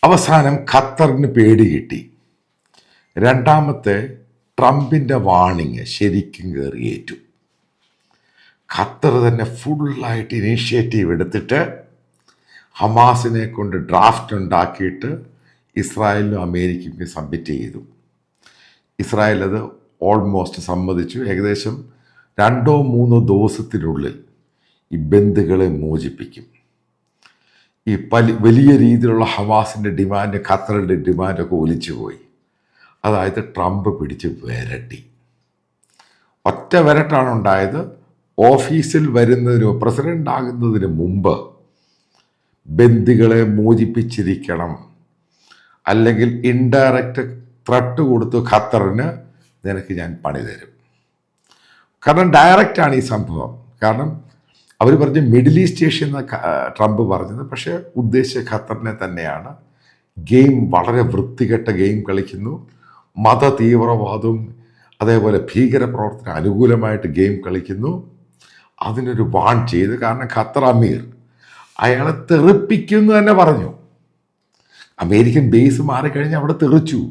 അവസാനം ഖത്തറിന് പേടി കിട്ടി. രണ്ടാമത്തെ ട്രംപിൻ്റെ വാണിങ് ശരിക്കും കയറിയേറ്റു. ഖത്തർ തന്നെ ഫുള്ളായിട്ട് ഇനീഷ്യേറ്റീവ് എടുത്തിട്ട് ഹമാസിനെ കൊണ്ട് ഡ്രാഫ്റ്റ് ഉണ്ടാക്കിയിട്ട് ഇസ്രായേലിനും അമേരിക്കയ്ക്കും സബ്മിറ്റ് ചെയ്തു. ഇസ്രായേൽ അത് ഓൾമോസ്റ്റ് സമ്മതിച്ചു. ഏകദേശം 2-3 ദിവസത്തിനുള്ളിൽ ഈ ബന്ദികളെ മോചിപ്പിക്കും. ഈ വലിയ രീതിയിലുള്ള ഹമാസിൻ്റെ ഡിമാൻഡ്, ഖത്തറിൻ്റെ ഡിമാൻഡൊക്കെ ഒലിച്ചു പോയി. അതായത് ട്രംപ് പിടിച്ച് വിരട്ടി. ഒറ്റ വിരട്ടാണ് ഉണ്ടായത്. ഓഫീസിൽ വരുന്നതിന്, പ്രസിഡന്റ് ആകുന്നതിന് മുമ്പ് ബന്ദികളെ മോചിപ്പിച്ചിരിക്കണം, അല്ലെങ്കിൽ ഇൻഡയറക്റ്റ് ത്രട്ട് കൊടുത്തു ഖത്തറിന്, നിനക്ക് ഞാൻ പണി തരും. കാരണം ഡയറക്റ്റാണ് ഈ സംഭവം. കാരണം അവർ പറഞ്ഞ് മിഡിൽ ഈസ്റ്റ് ഏഷ്യ എന്ന ട്രംപ് പറഞ്ഞത്, പക്ഷേ ഉദ്ദേശിച്ച ഖത്തറിനെ തന്നെയാണ്. ഗെയിം വളരെ വൃത്തികെട്ട ഗെയിം കളിക്കുന്നു. മത തീവ്രവാദവും അതേപോലെ ഭീകരപ്രവർത്തനം അനുകൂലമായിട്ട് ഗെയിം കളിക്കുന്നു. അതിനൊരു വാൺ ചെയ്ത്, കാരണം ഖത്തർ അമീർ അയാളെ തെറിപ്പിക്കുമെന്ന് തന്നെ പറഞ്ഞു. അമേരിക്കൻ ബേസ് മാറിക്കഴിഞ്ഞ് അവിടെ തെറിച്ചു.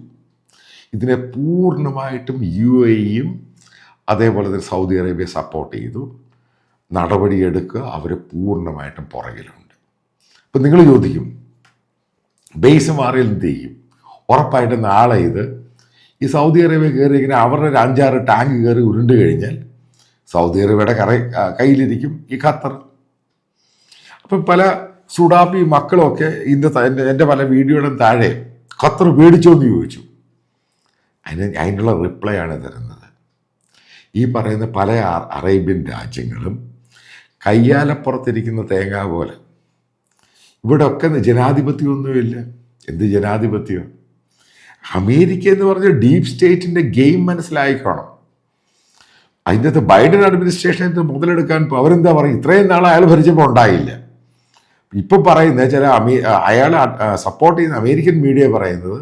ഇതിനെ പൂർണ്ണമായിട്ടും UAE-യും അതേപോലെ തന്നെ സൗദി അറേബ്യ സപ്പോർട്ട് ചെയ്തു. നടപടിയെടുക്കുക, അവർ പൂർണ്ണമായിട്ടും പുറകിലുണ്ട്. ഇപ്പം നിങ്ങൾ ചോദിക്കും, ബേസ് മാറിയാൽ എന്ത് ചെയ്യും? ഉറപ്പായിട്ട് നാളെ ഈ സൗദി അറേബ്യ കയറി ഇങ്ങനെ അവരുടെ ഒരു 5-6 ടാങ്ക് കയറി ഉരുണ്ട് കഴിഞ്ഞാൽ സൗദി അറേബ്യയുടെ കയ്യിലിരിക്കും ഈ ഖത്തർ. അപ്പം പല സുഡാപ്പി മക്കളൊക്കെ എൻ്റെ പല വീഡിയോയുടെ താഴെ ഖത്തർ പേടിച്ചോന്ന് ചോദിച്ചു. അതിനുള്ള റിപ്ലൈ ആണ് തരുന്നത്. ഈ പറയുന്ന പല അറേബ്യൻ രാജ്യങ്ങളും കയ്യാലപ്പുറത്തിരിക്കുന്ന തേങ്ങ പോലെ. ഇവിടെ ഒക്കെ ജനാധിപത്യമൊന്നുമില്ല. എന്ത് ജനാധിപത്യം? അമേരിക്ക എന്ന് പറഞ്ഞ ഡീപ് സ്റ്റേറ്റിൻ്റെ ഗെയിം മനസ്സിലായിക്കോണം. അതിൻ്റെ അകത്ത് ബൈഡൻ അഡ്മിനിസ്ട്രേഷൻ മുതലെടുക്കാൻ അവരെന്താ പറയും, ഇത്രയും നാൾ അയാൾ ഭരിച്ചപ്പോൾ ഉണ്ടായില്ല. ഇപ്പം പറയുന്നത് ചില അയാളെ സപ്പോർട്ട് ചെയ്യുന്ന അമേരിക്കൻ മീഡിയ പറയുന്നത്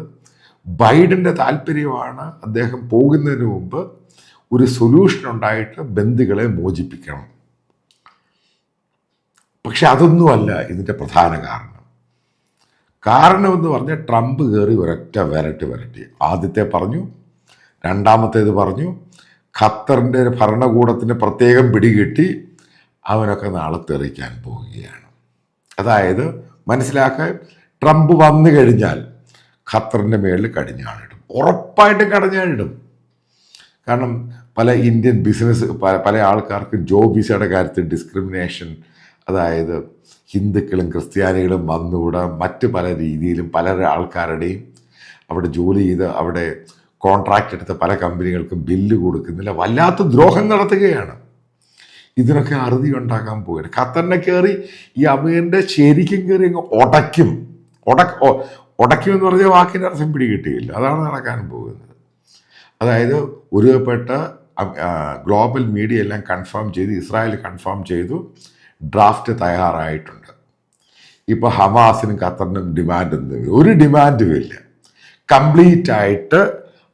ബൈഡൻ്റെ താല്പര്യമാണ് അദ്ദേഹം പോകുന്നതിന് മുമ്പ് ഒരു സൊല്യൂഷൻ ഉണ്ടായിട്ട് ബന്ദികളെ മോചിപ്പിക്കണം. പക്ഷെ അതൊന്നുമല്ല ഇതിൻ്റെ പ്രധാന കാരണമെന്ന് പറഞ്ഞാൽ ട്രംപ് കയറി ഒരൊറ്റ വരട്ടി. ആദ്യത്തെ പറഞ്ഞു, രണ്ടാമത്തേത് പറഞ്ഞു, ഖത്തറിൻ്റെ ഭരണകൂടത്തിന് പ്രത്യേകം പിടികിട്ടി, അവനൊക്കെ നാളെ തെറിക്കാൻ പോവുകയാണ്. അതായത് മനസ്സിലാക്കാൻ, ട്രംപ് വന്നു കഴിഞ്ഞാൽ ഖത്തറിൻ്റെ മേളിൽ കടിഞ്ഞാണിടും, ഉറപ്പായിട്ടും കടിഞ്ഞാണിടും. കാരണം പല ഇന്ത്യൻ ബിസിനസ് പല ആൾക്കാർക്ക് ജോബ് വിസയുടെ കാര്യത്തിൽ ഡിസ്ക്രിമിനേഷൻ, അതായത് ഹിന്ദുക്കളും ക്രിസ്ത്യാനികളും വന്നുകൂടാ, മറ്റ് പല രീതിയിലും പല ആൾക്കാരുടെയും അവിടെ ജോലി ചെയ്ത് അവിടെ കോൺട്രാക്റ്റ് എടുത്ത പല കമ്പനികൾക്കും ബില്ല് കൊടുക്കുന്നില്ല, വല്ലാത്ത ദ്രോഹം നടത്തുകയാണ്. ഇതിനൊക്കെ അറുതി ഉണ്ടാക്കാൻ പോവുകയാണ്. ഖത്തറിനെ കയറി ഈ അമീറിൻ്റെ ശരിക്കും കയറി അങ്ങ് ഉടയ്ക്കുമെന്ന് പറഞ്ഞ വാക്കിൻ്റെ അർത്ഥം പിടികിട്ടിയില്ല. അതാണ് നടക്കാൻ പോകുന്നത്. അതായത് ഒരുപ്പെട്ട ഗ്ലോബൽ മീഡിയ എല്ലാം കൺഫേം ചെയ്ത്, ഇസ്രായേൽ കൺഫേം ചെയ്തു, ഡ്രാഫ്റ്റ് തയ്യാറായിട്ടുണ്ട്. ഇപ്പോൾ ഹമാസിനും ഖത്തറിനും ഒരു ഡിമാൻഡും ഇല്ല. കംപ്ലീറ്റ് ആയിട്ട്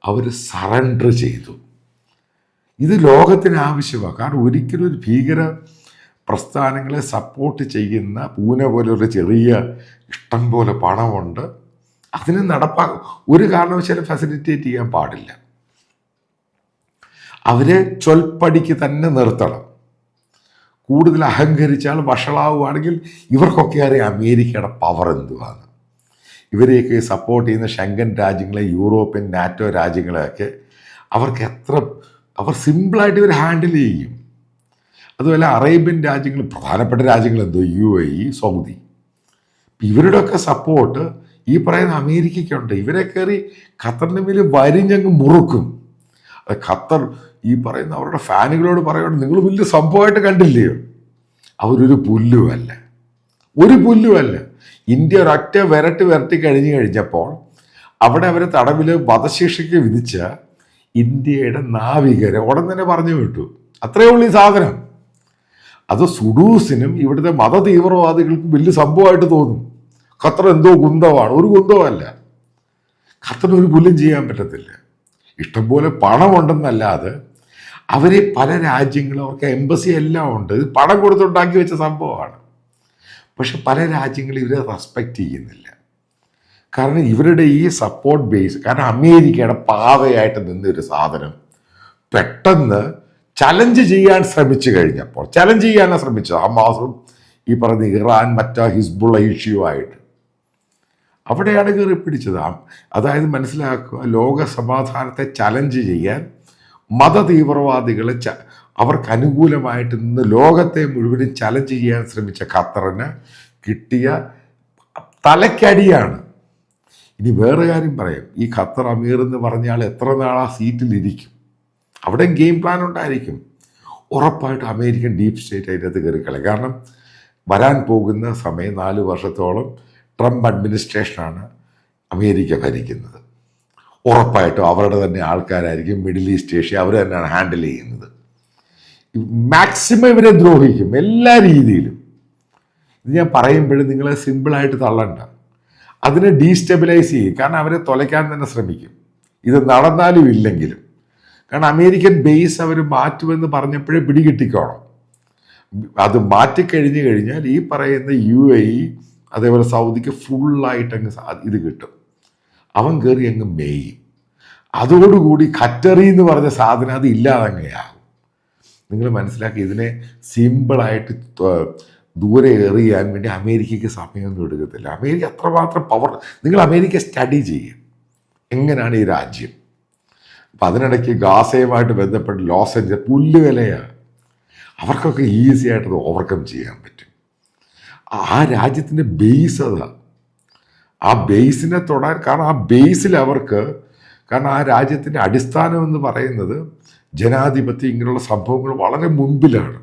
അവർ സറണ്ടർ ചെയ്തു. ഇത് ലോകത്തിന് ആവശ്യമാണ്. കാരണം ഒരിക്കലും ഒരു ഭീകര പ്രസ്ഥാനങ്ങളെ സപ്പോർട്ട് ചെയ്യുന്ന പൂന പോലൊരു ചെറിയ ഇഷ്ടം പോലെ പണമുണ്ട്, അതിന് ഒരു കാരണവശാലും ഫെസിലിറ്റേറ്റ് ചെയ്യാൻ പാടില്ല. അവരെ ചൊൽപ്പടിക്ക് തന്നെ നിർത്തണം. കൂടുതൽ അഹങ്കരിച്ചാൽ വഷളാവുകയാണെങ്കിൽ ഇവർക്കൊക്കെ അറിയാം അമേരിക്കയുടെ പവർ എന്തുവാണ്. ഇവരെയൊക്കെ സപ്പോർട്ട് ചെയ്യുന്ന ഷെങ്കൻ രാജ്യങ്ങളെ, യൂറോപ്യൻ നാറ്റോ രാജ്യങ്ങളെയൊക്കെ അവർ സിമ്പിളായിട്ട് ഇവർ ഹാൻഡിൽ ചെയ്യും. അതുപോലെ അറേബ്യൻ രാജ്യങ്ങൾ, പ്രധാനപ്പെട്ട രാജ്യങ്ങൾ എന്തോ UAE, സൗദി, ഇവരുടെയൊക്കെ സപ്പോർട്ട് ഈ പറയുന്ന അമേരിക്കയ്ക്കുണ്ട്. ഇവരെ കയറി ഖത്തറിൻ്റെ മേൽ വരിഞ്ഞങ്ങ് മുറുക്കും. അത് ഖത്തർ ഈ പറയുന്ന അവരുടെ ഫാനുകളോട് പറയുകയാണ്, നിങ്ങൾ വലിയ സംഭവമായിട്ട് കണ്ടില്ലയോ? അവരൊരു പുല്ലുമല്ല. ഇന്ത്യ ഒരൊറ്റ വരട്ടി കഴിഞ്ഞപ്പോൾ അവിടെ അവരെ തടവിൽ വധശിക്ഷയ്ക്ക് വിധിച്ച ഇന്ത്യയുടെ നാവികരെ ഉടൻ തന്നെ പറഞ്ഞു വിട്ടു. അത്രയേ ഉള്ളൂ ഈ സാധനം. അത് സുഡൂസിനും ഇവിടുത്തെ മത തീവ്രവാദികൾക്കും വലിയ സംഭവമായിട്ട് തോന്നും. ഖത്തർ എന്തോ കുന്തമാണ്. ഒരു കുന്തമല്ല. ഖത്തറിന് ഒരു പുല്ലും ചെയ്യാൻ പറ്റത്തില്ല. ഇഷ്ടംപോലെ പണമുണ്ടെന്നല്ലാതെ അവരെ പല രാജ്യങ്ങളും, അവർക്ക് എംബസി എല്ലാം ഉണ്ട്, ഇത് പണം കൊടുത്തുണ്ടാക്കി വെച്ച സംഭവമാണ്. പക്ഷെ പല രാജ്യങ്ങളും ഇവരെ റെസ്പെക്റ്റ് ചെയ്യുന്നില്ല. കാരണം ഇവരുടെ ഈ സപ്പോർട്ട് ബേസ്, കാരണം അമേരിക്കയുടെ പാവയായിട്ട് നിന്നൊരു സാധനം പെട്ടെന്ന് ചലഞ്ച് ചെയ്യാൻ ശ്രമിച്ചു കഴിഞ്ഞപ്പോൾ, ചലഞ്ച് ചെയ്യാനാണ് ശ്രമിച്ചത് ഹമാസും ഈ പറഞ്ഞ ഇറാൻ മറ്റേ ഹിസ്ബുള്ള ഇഷ്യൂ ആയിട്ട്, അവിടെയാണ് കയറി പിടിച്ചത്. അതായത് മനസ്സിലാക്കുക, ലോക സമാധാനത്തെ ചലഞ്ച് ചെയ്യാൻ മത തീവ്രവാദികളെ അവർക്ക് അനുകൂലമായിട്ട് നിന്ന് ലോകത്തെ മുഴുവനും ചലഞ്ച് ചെയ്യാൻ ശ്രമിച്ച ഖത്തറിന് കിട്ടിയ തലക്കടിയാണ്. ഇനി വേറെ കാര്യം പറയാം, ഈ ഖത്തർ അമീർ എന്ന് പറഞ്ഞാൽ എത്ര നാൾ ആ സീറ്റിലിരിക്കും? അവിടെ ഗെയിം പ്ലാൻ ഉണ്ടായിരിക്കും. ഉറപ്പായിട്ട് അമേരിക്കൻ ഡീപ് സ്റ്റേറ്റ് അതിനകത്ത് കയറിക്കളയും. കാരണം വരാൻ പോകുന്ന സമയം 4 വർഷത്തോളം ട്രംപ് അഡ്മിനിസ്ട്രേഷനാണ് അമേരിക്ക ഭരിക്കുന്നത്. ഉറപ്പായിട്ടും അവരുടെ തന്നെ ആൾക്കാരായിരിക്കും, മിഡിൽ ഈസ്റ്റ് ഏഷ്യ അവർ തന്നെയാണ് ഹാൻഡിൽ ചെയ്യുന്നത്. മാക്സിമം ഇവരെ ദ്രോഹിക്കും എല്ലാ രീതിയിലും. ഇത് ഞാൻ പറയുമ്പോഴും നിങ്ങളെ സിമ്പിളായിട്ട് തള്ളണ്ട, അതിനെ ഡീസ്റ്റെബിലൈസ് ചെയ്യും. കാരണം അവരെ തുലയ്ക്കാൻ തന്നെ ശ്രമിക്കും, ഇത് നടന്നാലും ഇല്ലെങ്കിലും. കാരണം അമേരിക്കൻ ബേസ് അവർ മാറ്റുമെന്ന് പറഞ്ഞപ്പോഴേ പിടികിട്ടിക്കോണം. അത് മാറ്റിക്കഴിഞ്ഞു കഴിഞ്ഞാൽ ഈ പറയുന്ന UAE അതേപോലെ സൗദിക്ക് ഫുള്ളായിട്ട് അങ്ങ് ഇത് കിട്ടും. അവൻ കയറി അങ്ങ് മേയും. അതോടുകൂടി ഖത്തറി എന്ന് പറഞ്ഞ സാധനം അത് ഇല്ലാതങ്ങനെയാകും. നിങ്ങൾ മനസ്സിലാക്കി, ഇതിനെ സിമ്പിളായിട്ട് ദൂരെ എറിയാൻ വേണ്ടി അമേരിക്കയ്ക്ക് സമയമൊന്നും എടുക്കത്തില്ല. അമേരിക്ക അത്രമാത്രം പവർ. നിങ്ങൾ അമേരിക്ക സ്റ്റഡി ചെയ്യും എങ്ങനെയാണ് ഈ രാജ്യം. അപ്പം അതിനിടയ്ക്ക് ഗാസയുമായിട്ട് ബന്ധപ്പെട്ട് ലോസ് ഏഞ്ചൽസ് പുല്ലുവിലയാണ്. അവർക്കൊക്കെ ഈസി ആയിട്ടത് ഓവർകം ചെയ്യാൻ പറ്റും. ആ രാജ്യത്തിൻ്റെ ബേസ് അതാണ്. ആ ബേസിനെ തൊടാൻ, കാരണം ആ ബേസിൽ അവർക്ക്, കാരണം ആ രാജ്യത്തിൻ്റെ അടിസ്ഥാനം എന്ന് പറയുന്നത് ജനാധിപത്യം, ഇങ്ങനെയുള്ള സംഭവങ്ങൾ വളരെ മുൻപിലാണ്.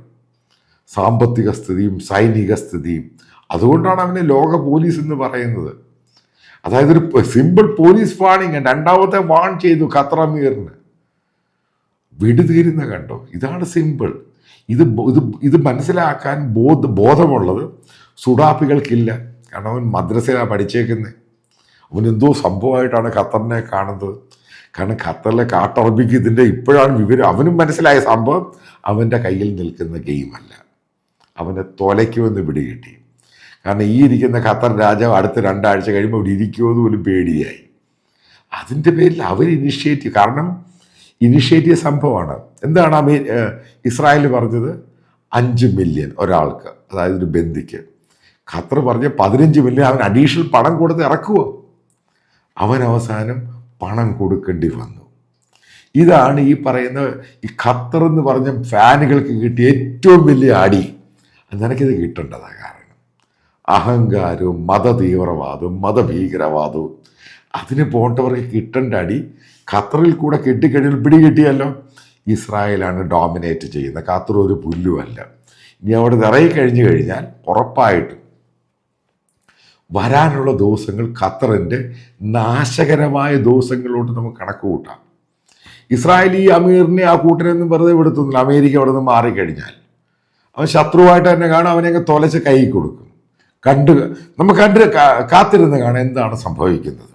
സാമ്പത്തിക സ്ഥിതിയും സൈനിക സ്ഥിതിയും. അതുകൊണ്ടാണ് അവനെ ലോക പോലീസ് എന്ന് പറയുന്നത്. അതായത് ഒരു സിമ്പിൾ പോലീസ് വാണിങ്. രണ്ടാമത്തെ വാൺ ചെയ്തു ഖത്തർ അമീറിന്, വിടുതീരുന്ന കണ്ടോ. ഇതാണ് സിമ്പിൾ. ഇത് മനസ്സിലാക്കാൻ ബോധമുള്ളത് സുഡാപ്പികൾക്കില്ല. കാരണം അവൻ മദ്രസയിലാണ് പഠിച്ചേക്കുന്നത്. അവനെന്തോ സംഭവമായിട്ടാണ് ഖത്തറിനെ കാണുന്നത്. കാരണം ഖത്തറിലെ കാട്ടറബിക്ക് ഇതിൻ്റെ ഇപ്പോഴാണ് വിവരം. അവനും മനസ്സിലായ സംഭവം അവൻ്റെ കയ്യിൽ നിൽക്കുന്ന ഗെയിമല്ല, അവനെ തൊലയ്ക്കുമെന്ന് പിടികിട്ടി. കാരണം ഈ ഇരിക്കുന്ന ഖത്തർ രാജാവ് അടുത്ത 2 ആഴ്ച കഴിയുമ്പോൾ ഇവിടെ ഇരിക്കുമെന്ന് പോലും പേടിയായി. അതിൻ്റെ പേരിൽ അവർ ഇനിഷ്യേറ്റീവ്, കാരണം ഇനിഷ്യേറ്റീവ് സംഭവമാണ്. എന്താണ് ഇസ്രായേൽ പറഞ്ഞത്? 5 മില്യൺ ഒരാൾക്ക്, അതായത് ഒരു ബന്ദിക്ക്. ഖത്തർ പറഞ്ഞ 15 മില്യൺ. അവൻ അഡീഷണൽ പണം കൊടുത്ത് ഇറക്കുമോ? അവൻ അവസാനം പണം കൊടുക്കേണ്ടി വന്നു. ഇതാണ് ഈ പറയുന്ന ഈ ഖത്തർ എന്ന് പറഞ്ഞ ഫാനുകൾക്ക് കിട്ടിയ ഏറ്റവും വലിയ അടി. നിനക്കിത് കിട്ടേണ്ടതാണ്. കാരണം അഹങ്കാരവും മതതീവ്രവാദവും മതഭീകരവാദവും അതിന് പോണ്ടവർക്ക് കിട്ടേണ്ട അടി ഖത്തറിൽ കൂടെ കിട്ടിക്കഴിഞ്ഞാൽ പിടികിട്ടിയല്ലോ. ഇസ്രായേലാണ് ഡോമിനേറ്റ് ചെയ്യുന്നത്, ഖത്തർ ഒരു പുല്ലുമല്ല. ഇനി അവിടെ ഇറങ്ങി കഴിഞ്ഞു കഴിഞ്ഞാൽ ഉറപ്പായിട്ടും വരാനുള്ള ദിവസങ്ങൾ ഖത്തറിൻ്റെ നാശകരമായ ദിവസങ്ങളോട്ട് നമുക്ക് കണക്ക് കൂട്ടാം. ഇസ്രായേൽ ഈ അമീറിനെ ആ കൂട്ടരൊന്നും വെറുതെ വിടുത്തുന്നില്ല. അമേരിക്ക അവിടെ നിന്ന് മാറിക്കഴിഞ്ഞാൽ അവൻ ശത്രുവായിട്ട് തന്നെ കാണും. അവനെയൊക്കെ തൊലച്ച് കൈ കൊടുക്കും. നമുക്ക് കാത്തിരുന്ന് കാണാം എന്താണ് സംഭവിക്കുന്നത്.